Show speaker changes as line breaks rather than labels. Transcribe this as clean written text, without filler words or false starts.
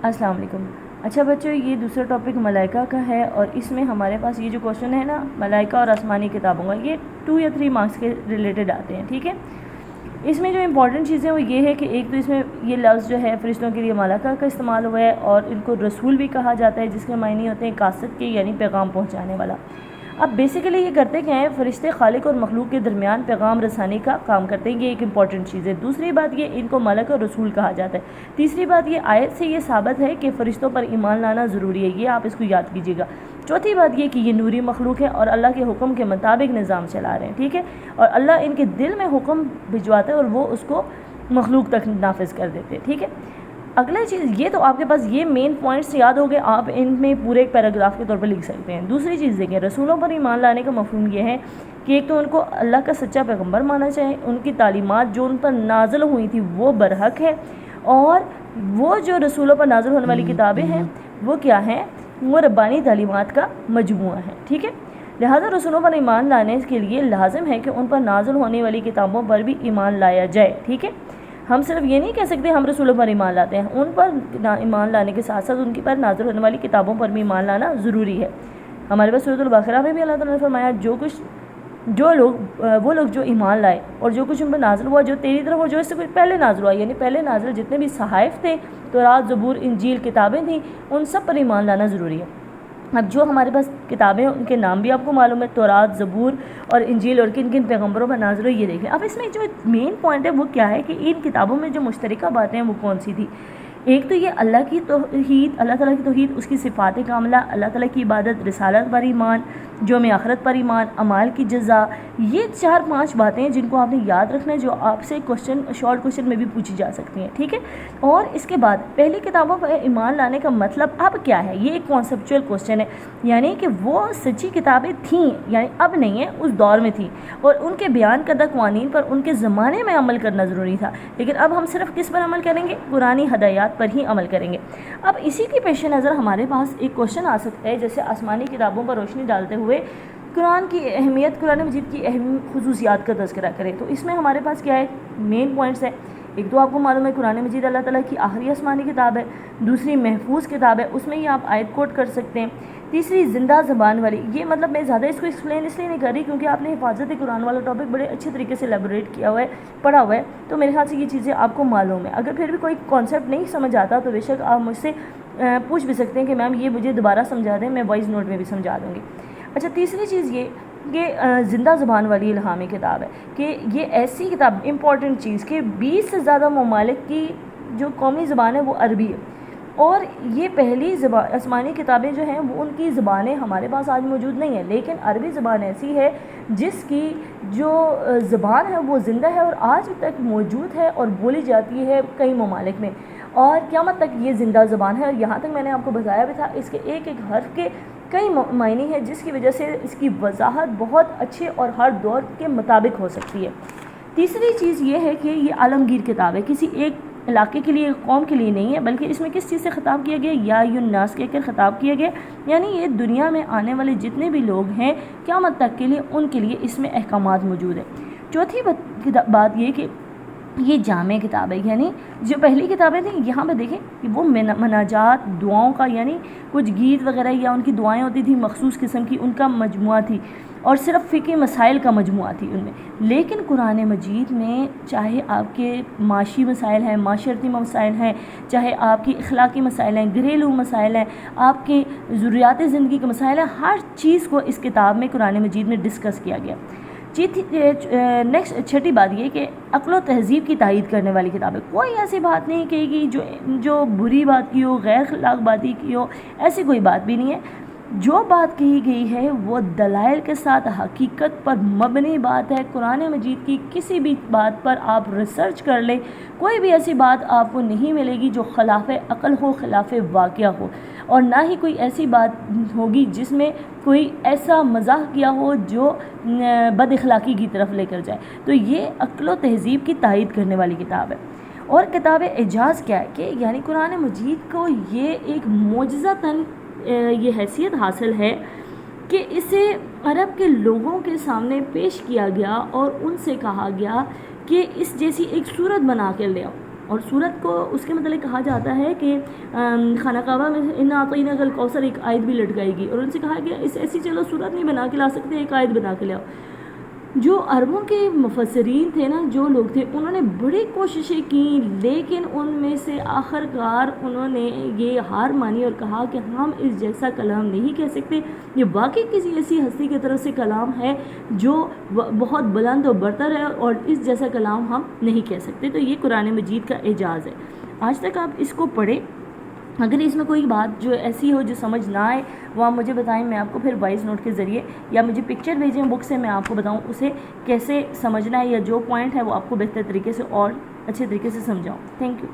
السلام علیکم۔ اچھا بچوں، یہ دوسرا ٹاپک ملائکہ کا ہے، اور اس میں ہمارے پاس یہ جو کوشچن ہے نا ملائکہ اور آسمانی کتابوں کا، یہ 2 یا 3 مارکس کے ریلیٹڈ آتے ہیں، ٹھیک ہے۔ اس میں جو امپورٹنٹ چیزیں وہ یہ ہے کہ ایک تو اس میں یہ لفظ جو ہے فرشتوں کے لیے ملائکہ کا استعمال ہوا ہے، اور ان کو رسول بھی کہا جاتا ہے، جس کے معنی ہوتے ہیں قاصد کے، یعنی پیغام پہنچانے والا۔ اب بیسیکلی یہ کرتے کیا ہیں، فرشتے خالق اور مخلوق کے درمیان پیغام رسانی کا کام کرتے ہیں، یہ ایک امپورٹنٹ چیز ہے۔ دوسری بات یہ ان کو ملک اور رسول کہا جاتا ہے۔ تیسری بات یہ آیت سے یہ ثابت ہے کہ فرشتوں پر ایمان لانا ضروری ہے، یہ آپ اس کو یاد کیجیے گا۔ چوتھی بات یہ کہ یہ نوری مخلوق ہے اور اللہ کے حکم کے مطابق نظام چلا رہے ہیں، ٹھیک ہے، اور اللہ ان کے دل میں حکم بھجواتا ہے اور وہ اس کو مخلوق تک نافذ کر دیتے ہیں، ٹھیک ہے۔ اگلا چیز یہ تو آپ کے پاس یہ مین پوائنٹس یاد ہو گئے، آپ ان میں پورے ایک پیراگراف کے طور پر لکھ سکتے ہیں۔ دوسری چیز دیکھیں، رسولوں پر ایمان لانے کا مفہوم یہ ہے کہ ایک تو ان کو اللہ کا سچا پیغمبر مانا چاہے، ان کی تعلیمات جو ان پر نازل ہوئی تھی وہ برحق ہے، اور وہ جو رسولوں پر نازل ہونے والی کتابیں ہیں وہ کیا ہیں، وہ ربانی تعلیمات کا مجموعہ ہے، ٹھیک ہے۔ لہذا رسولوں پر ایمان لانے کے لیے لازم ہے کہ ان پر نازل ہونے والی کتابوں پر بھی ایمان لایا جائے، ٹھیک ہے۔ ہم صرف یہ نہیں کہہ سکتے ہم رسولوں پر ایمان لاتے ہیں، ان پر ایمان لانے کے ساتھ ساتھ ان کی پر نازل ہونے والی کتابوں پر بھی ایمان لانا ضروری ہے۔ ہمارے پاس سورۃ البقرہ میں بھی اللہ تعالیٰ نے فرمایا وہ لوگ جو ایمان لائے اور جو کچھ ان پر نازل ہوا جو تیری طرف اور جو اس سے کچھ پہلے نازل ہوا، یعنی پہلے نازل جتنے بھی صحائف تھے، تورات، زبور، انجیل کتابیں تھیں، ان سب پر ایمان لانا ضروری ہے۔ اب جو ہمارے پاس کتابیں ان کے نام بھی آپ کو معلوم ہے، تورات، زبور اور انجیل، اور کن کن پیغمبروں پر نازل ہوئی یہ دیکھیں۔ اب اس میں جو مین پوائنٹ ہے وہ کیا ہے کہ ان کتابوں میں جو مشترکہ باتیں ہیں وہ کون سی تھی۔ ایک تو یہ اللہ کی توحید، اللہ تعالیٰ کی توحید، اس کی صفات کاملہ، اللہ تعالیٰ کی عبادت، رسالت پر ایمان، یوم آخرت پر ایمان، اعمال کی جزا، یہ 4-5 باتیں ہیں جن کو آپ نے یاد رکھنا ہے، جو آپ سے شارٹ کوشچن میں بھی پوچھی جا سکتی ہیں، ٹھیک ہے۔ اور اس کے بعد پہلی کتابوں پر ایمان لانے کا مطلب اب کیا ہے، یہ ایک کانسیپچول کوشچن ہے، یعنی کہ وہ سچی کتابیں تھیں، یعنی اب نہیں ہیں، اس دور میں تھیں، اور ان کے بیان کردہ قوانین پر ان کے زمانے میں عمل کرنا ضروری تھا، لیکن اب ہم صرف کس پر عمل کریں گے، قرآنی ہدایات پر ہی عمل کریں گے۔ اب اسی کے پیش نظر ہمارے پاس ایک کوشچن آ سکتا ہے، جیسے آسمانی کتابوں پر روشنی ڈالتے ہوئے قرآن کی اہمیت، قرآن مجید کی اہم خصوصیات کا تذکرہ کریں، تو اس میں ہمارے پاس کیا ہے، مین پوائنٹس ہے۔ ایک تو آپ کو معلوم ہے قرآن مجید اللہ تعالیٰ کی آخری آسمانی کتاب ہے، دوسری محفوظ کتاب ہے، اس میں یہ آپ آیت کوٹ کر سکتے ہیں، تیسری زندہ زبان والی، یہ مطلب میں زیادہ اس کو ایکسپلین اس لیے نہیں کر رہی کیونکہ آپ نے حفاظت قرآن والا ٹاپک بڑے اچھے طریقے سے ایلیبوریٹ کیا ہوا ہے، پڑھا ہوا ہے، تو میرے خیال سے یہ چیزیں آپ کو معلوم ہے۔ اگر پھر بھی کوئی کانسیپٹ نہیں سمجھ آتا تو بے شک آپ مجھ سے پوچھ بھی سکتے ہیں کہ میم یہ مجھے دوبارہ سمجھا دیں، میں وائس نوٹ میں بھی سمجھا دوں گی۔ اچھا، تیسری چیز یہ کہ زندہ زبان والی الہامی کتاب ہے، کہ یہ ایسی کتاب امپورٹنٹ چیز کہ 20 سے زیادہ ممالک کی جو قومی زبان ہے وہ عربی ہے، اور یہ پہلی زبان آسمانی کتابیں جو ہیں وہ ان کی زبانیں ہمارے پاس آج موجود نہیں ہیں، لیکن عربی زبان ایسی ہے جس کی جو زبان ہے وہ زندہ ہے اور آج تک موجود ہے اور بولی جاتی ہے کئی ممالک میں، اور قیامت تک یہ زندہ زبان ہے، اور یہاں تک میں نے آپ کو بتایا بھی تھا اس کے ایک ایک حرف کے کئی معنی ہیں، جس کی وجہ سے اس کی وضاحت بہت اچھے اور ہر دور کے مطابق ہو سکتی ہے۔ تیسری چیز یہ ہے کہ یہ عالمگیر کتاب ہے، کسی ایک علاقے کے لیے، ایک قوم کے لیے نہیں ہے، بلکہ اس میں کس چیز سے خطاب کیا گیا، یا الناس کہہ کر خطاب کیا گیا، یعنی یہ دنیا میں آنے والے جتنے بھی لوگ ہیں قیامت تک کے لیے ان کے لیے اس میں احکامات موجود ہیں۔ چوتھی بات یہ کہ یہ جامع کتاب ہے، یعنی جو پہلی کتابیں تھیں یہاں پہ دیکھیں کہ وہ مناجات، دعاؤں کا، یعنی کچھ گیت وغیرہ یا ان کی دعائیں ہوتی تھیں مخصوص قسم کی، ان کا مجموعہ تھی، اور صرف فقہی مسائل کا مجموعہ تھی ان میں۔ لیکن قرآن مجید میں چاہے آپ کے معاشی مسائل ہیں، معاشرتی مسائل ہیں، چاہے آپ کی اخلاقی مسائل ہیں، گھریلو مسائل ہیں، آپ کی ضروریات زندگی کے مسائل ہیں، ہر چیز کو اس کتاب میں قرآن مجید میں ڈسکس کیا گیا۔ چھٹی بات یہ کہ عقل و تہذیب کی تائید کرنے والی کتاب ہے، کوئی ایسی بات نہیں کہے گی جو بری بات کی ہو، غیر اخلاق باتیں کی ہو، ایسی کوئی بات بھی نہیں ہے۔ جو بات کہی گئی ہے وہ دلائل کے ساتھ حقیقت پر مبنی بات ہے۔ قرآن مجید کی کسی بھی بات پر آپ ریسرچ کر لیں، کوئی بھی ایسی بات آپ کو نہیں ملے گی جو خلاف عقل ہو، خلاف واقعہ ہو، اور نہ ہی کوئی ایسی بات ہوگی جس میں کوئی ایسا مزاح کیا ہو جو بد اخلاقی کی طرف لے کر جائے۔ تو یہ عقل و تہذیب کی تائید کرنے والی کتاب ہے۔ اور کتاب اعجاز کیا ہے کہ یعنی قرآن مجید کو یہ ایک معجزتاً یہ حیثیت حاصل ہے کہ اسے عرب کے لوگوں کے سامنے پیش کیا گیا اور ان سے کہا گیا کہ اس جیسی ایک صورت بنا کر لے آؤ، اور سورت کو اس کے متعلق کہا جاتا ہے کہ خانہ کعبہ میں ان اعطیناک الکوثر ایک آیت بھی لٹکائے گی، اور ان سے کہا گیا اس ایسی چلو سورت نہیں بنا کے لا سکتے، ایک آیت بنا کے لاؤ۔ جو عربوں کے مفسرین تھے نا، جو لوگ تھے، انہوں نے بڑی کوششیں کی، لیکن ان میں سے آخر کار انہوں نے یہ ہار مانی اور کہا کہ ہم اس جیسا کلام نہیں کہہ سکتے، یہ واقعی کسی ایسی ہستی کی طرف سے کلام ہے جو بہت بلند و برتر ہے، اور اس جیسا کلام ہم نہیں کہہ سکتے۔ تو یہ قرآن مجید کا اعجاز ہے۔ آج تک آپ اس کو پڑھیں، اگر اس میں کوئی بات جو ایسی ہو جو سمجھ نہ آئے وہ آپ مجھے بتائیں، میں آپ کو پھر وائس نوٹ کے ذریعے یا مجھے پکچر بھیجیں بک سے، میں آپ کو بتاؤں اسے کیسے سمجھنا ہے، یا جو پوائنٹ ہے وہ آپ کو بہتر طریقے سے اور اچھے طریقے سے سمجھاؤں۔ Thank you.